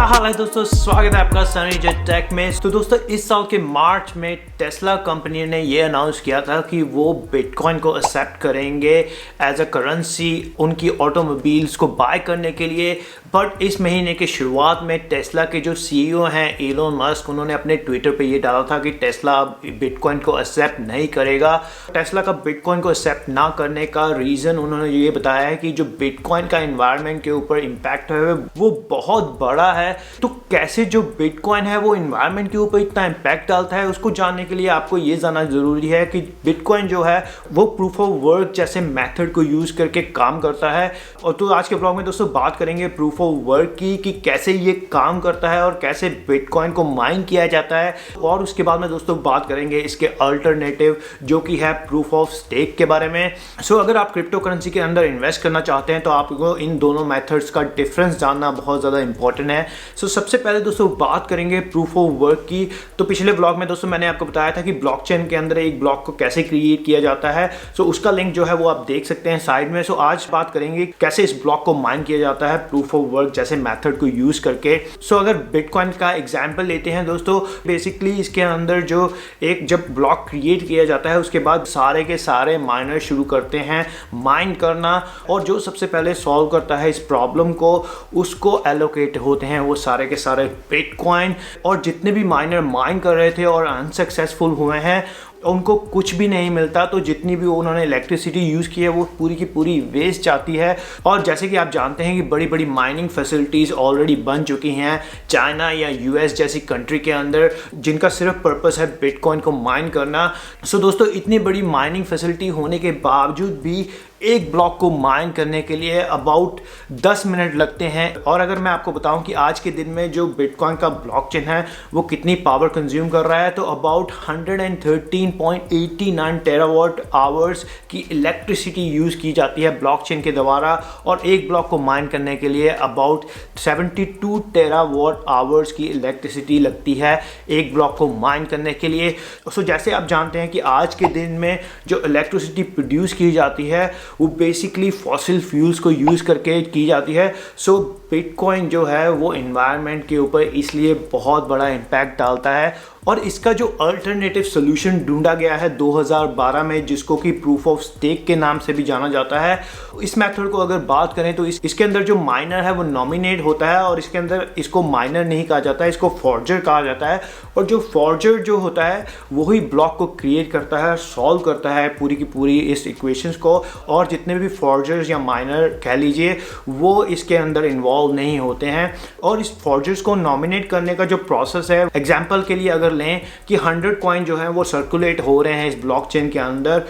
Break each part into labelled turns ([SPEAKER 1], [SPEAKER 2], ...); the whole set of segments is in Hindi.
[SPEAKER 1] क्या हाल है दोस्तों, स्वागत है आपका निज्जर टेक में। तो दोस्तों इस साल के मार्च में टेस्ला कंपनी ने ये अनाउंस किया था कि वो बिटकॉइन को एक्सेप्ट करेंगे एज अ करेंसी उनकी ऑटोमोबाइल्स को बाय करने के लिए। बट इस महीने के शुरुआत में टेस्ला के जो सीईओ हैं एलोन मस्क, उन्होंने अपने ट्विटर पे ये डाला था कि टेस्ला बिटकॉइन को एक्सेप्ट नहीं करेगा। टेस्ला का बिटकॉइन को एक्सेप्ट ना करने का रीज़न उन्होंने ये बताया है कि जो बिटकॉइन का एनवायरनमेंट के ऊपर इम्पैक्ट है वो बहुत बड़ा है। तो कैसे जो बिटकॉइन है वो एनवायरनमेंट के ऊपर इतना इम्पैक्ट डालता है, उसको जानने के लिए आपको ये जानना ज़रूरी है कि बिटकॉइन जो है वो प्रूफ ऑफ वर्क जैसे मेथड को यूज़ करके काम करता है। और तो आज के ब्लॉग में दोस्तों बात करेंगे प्रूफ ऑफ वर्क की कि कैसे ये काम करता है और कैसे बिटकॉइन को माइन किया जाता है। और उसके बाद में दोस्तों बात करेंगे इसके अल्टरनेटिव जो कि है प्रूफ ऑफ स्टेक के बारे में। सो अगर आप क्रिप्टो करेंसी के अंदर इन्वेस्ट करना चाहते हैं तो आपको इन दोनों मेथड्स का डिफरेंस जानना बहुत ज़्यादा इंपॉर्टेंट है। सो सबसे पहले दोस्तों बात करेंगे प्रूफ ऑफ वर्क की। तो पिछले ब्लॉग में दोस्तों मैंने आपको बताया था कि ब्लॉकचेन के अंदर एक ब्लॉक को कैसे क्रिएट किया जाता है। सो उसका लिंक जो है वो आप देख सकते हैं साइड में। सो आज बात करेंगे कैसे इस ब्लॉक को माइन किया जाता है प्रूफ ऑफ वर्क जैसे मेथड को यूज करके। सो अगर बिटकॉइन का एग्जांपल लेते हैं दोस्तों, बेसिकली इसके अंदर जो एक जब ब्लॉक क्रिएट किया जाता है उसके बाद सारे के सारे माइनर शुरू करते हैं माइन करना, और जो सबसे पहले सॉल्व करता है इस प्रॉब्लम को उसको एलोकेट होते हैं वो सारे के सारे बिटकॉइन। और जितने भी माइनर माइन कर रहे थे और अनसक्सेसफुल हुए हैं उनको कुछ भी नहीं मिलता। तो जितनी भी उन्होंने इलेक्ट्रिसिटी यूज़ की है वो पूरी की पूरी वेस्ट जाती है। और जैसे कि आप जानते हैं कि बड़ी बड़ी माइनिंग फैसिलिटीज़ ऑलरेडी बन चुकी हैं चाइना या यूएस जैसी कंट्री के अंदर, जिनका सिर्फ पर्पस है बिटकॉइन को माइन करना। सो दोस्तों इतनी बड़ी माइनिंग फैसिलिटी होने के बावजूद भी एक ब्लॉक को माइन करने के लिए अबाउट 10 मिनट लगते हैं। और अगर मैं आपको बताऊं कि आज के दिन में जो बिटकॉइन का ब्लॉकचेन है वो कितनी पावर कंज्यूम कर रहा है, तो अबाउट 113.89 टेरावाट आवर्स की इलेक्ट्रिसिटी यूज़ की जाती है ब्लॉकचेन के द्वारा। और एक ब्लॉक को माइन करने के लिए अबाउट 72 टेरावाट आवर्स की इलेक्ट्रिसिटी लगती है एक ब्लॉक को माइन करने के लिए। सो जैसे आप जानते हैं कि आज के दिन में जो इलेक्ट्रिसिटी प्रोड्यूस की जाती है वो बेसिकली फॉसिल फ्यूल्स को यूज़ करके की जाती है। सो बिटकॉइन जो है वो एनवायरनमेंट के ऊपर इसलिए बहुत बड़ा इम्पैक्ट डालता है। और इसका जो अल्टरनेटिव सोल्यूशन ढूंढा गया है 2012 में, जिसको कि प्रूफ ऑफ स्टेक के नाम से भी जाना जाता है। इस मेथड को अगर बात करें तो इसके अंदर जो माइनर है वो नॉमिनेट होता है और इसके अंदर इसको माइनर नहीं कहा जाता है, इसको फॉर्जर कहा जाता है। और जो फॉर्जर जो होता है वही ब्लॉक को क्रिएट करता है, सॉल्व करता है पूरी की पूरी इस इक्वेशंस को। और जितने भी फॉर्जर्स या माइनर कह लीजिए वो इसके अंदर इन्वॉल्व नहीं होते हैं। और इस फॉर्जर्स को नॉमिनेट करने का जो प्रोसेस है, एग्जाम्पल के लिए अगर लें कि 100 कॉइन जो है वो सर्कुलेट हो रहे हैं इस ब्लॉकचेन के अंदर,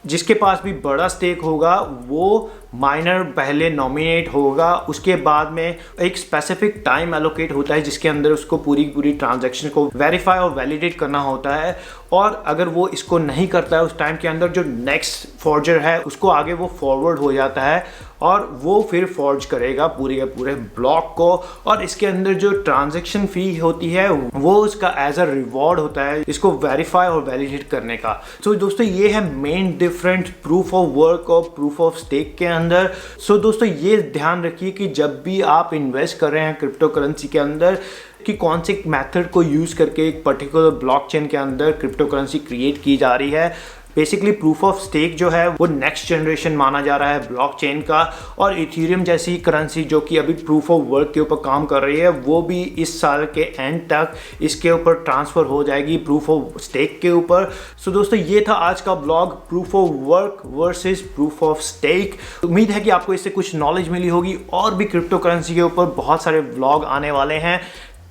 [SPEAKER 1] जिसके पास भी बड़ा स्टेक होगा वो माइनर पहले नॉमिनेट होगा, उसके बाद में एक स्पेसिफिक टाइम एलोकेट होता है जिसके अंदर उसको पूरी पूरी ट्रांजैक्शन को वेरीफाई और वैलिडेट करना होता है। और अगर वो इसको नहीं करता है उस टाइम के अंदर, जो नेक्स्ट फॉर्जर है उसको आगे वो फॉरवर्ड हो जाता है और वो फिर फॉर्ज करेगा पूरे के पूरे ब्लॉक को। और इसके अंदर जो ट्रांजैक्शन फी होती है वो उसका एज अ रिवॉर्ड होता है इसको वेरीफाई और वैलिडेट करने का। तो दोस्तों ये है main different proof of work और प्रूफ ऑफ स्टेक के अंदर। सो दोस्तों ये ध्यान रखिए कि जब भी आप इन्वेस्ट कर रहे हैं क्रिप्टो करेंसी के अंदर कि कौन से मेथड को यूज़ करके एक पर्टिकुलर ब्लॉकचेन के अंदर क्रिप्टो करेंसी क्रिएट की जा रही है। बेसिकली प्रूफ ऑफ स्टेक जो है वो नेक्स्ट जनरेशन माना जा रहा है ब्लॉकचेन का। और इथेरियम जैसी करेंसी जो कि अभी प्रूफ ऑफ वर्क के ऊपर काम कर रही है वो भी इस साल के एंड तक इसके ऊपर ट्रांसफ़र हो जाएगी प्रूफ ऑफ स्टेक के ऊपर। सो दोस्तों ये था आज का blog, proof of work versus proof of stake. उम्मीद है कि आपको इससे कुछ नॉलेज मिली होगी। और भी क्रिप्टो करेंसी के ऊपर बहुत सारे ब्लॉग आने वाले हैं।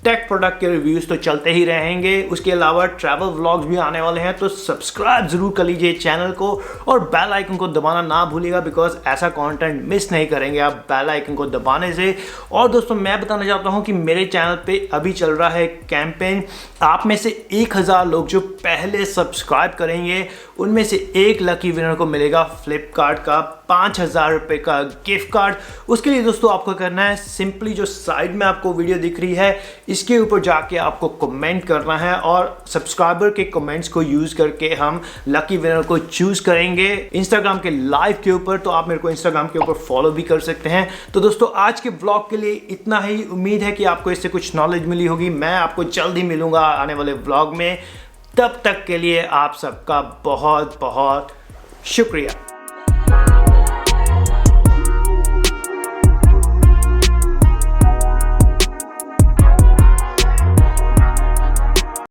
[SPEAKER 1] टेक प्रोडक्ट के रिव्यूज़ तो चलते ही रहेंगे, उसके अलावा ट्रैवल व्लॉग्स भी आने वाले हैं। तो सब्सक्राइब ज़रूर कर लीजिए चैनल को और बेल आइकन को दबाना ना भूलिएगा, बिकॉज ऐसा कंटेंट मिस नहीं करेंगे आप बेल आइकन को दबाने से। और दोस्तों मैं बताना चाहता हूं कि मेरे चैनल पे अभी चल रहा है कैंपेन। आप में से 1000 लोग जो पहले सब्सक्राइब करेंगे उनमें से एक लकी विनर को मिलेगा फ्लिपकार्ट का 5000 रुपये का गिफ्ट कार्ड। उसके लिए दोस्तों आपको करना है सिंपली जो साइड में आपको वीडियो दिख रही है इसके ऊपर जाके आपको कमेंट करना है और सब्सक्राइबर के कमेंट्स को यूज करके हम लकी विनर को चूज करेंगे इंस्टाग्राम के लाइव के ऊपर। तो आप मेरे को इंस्टाग्राम के ऊपर फॉलो भी कर सकते हैं। तो दोस्तों आज के ब्लॉग के लिए इतना ही। उम्मीद है कि आपको इससे कुछ नॉलेज मिली होगी। मैं आपको जल्द ही मिलूंगा आने वाले ब्लॉग में। तब तक के लिए आप सबका बहुत बहुत शुक्रिया।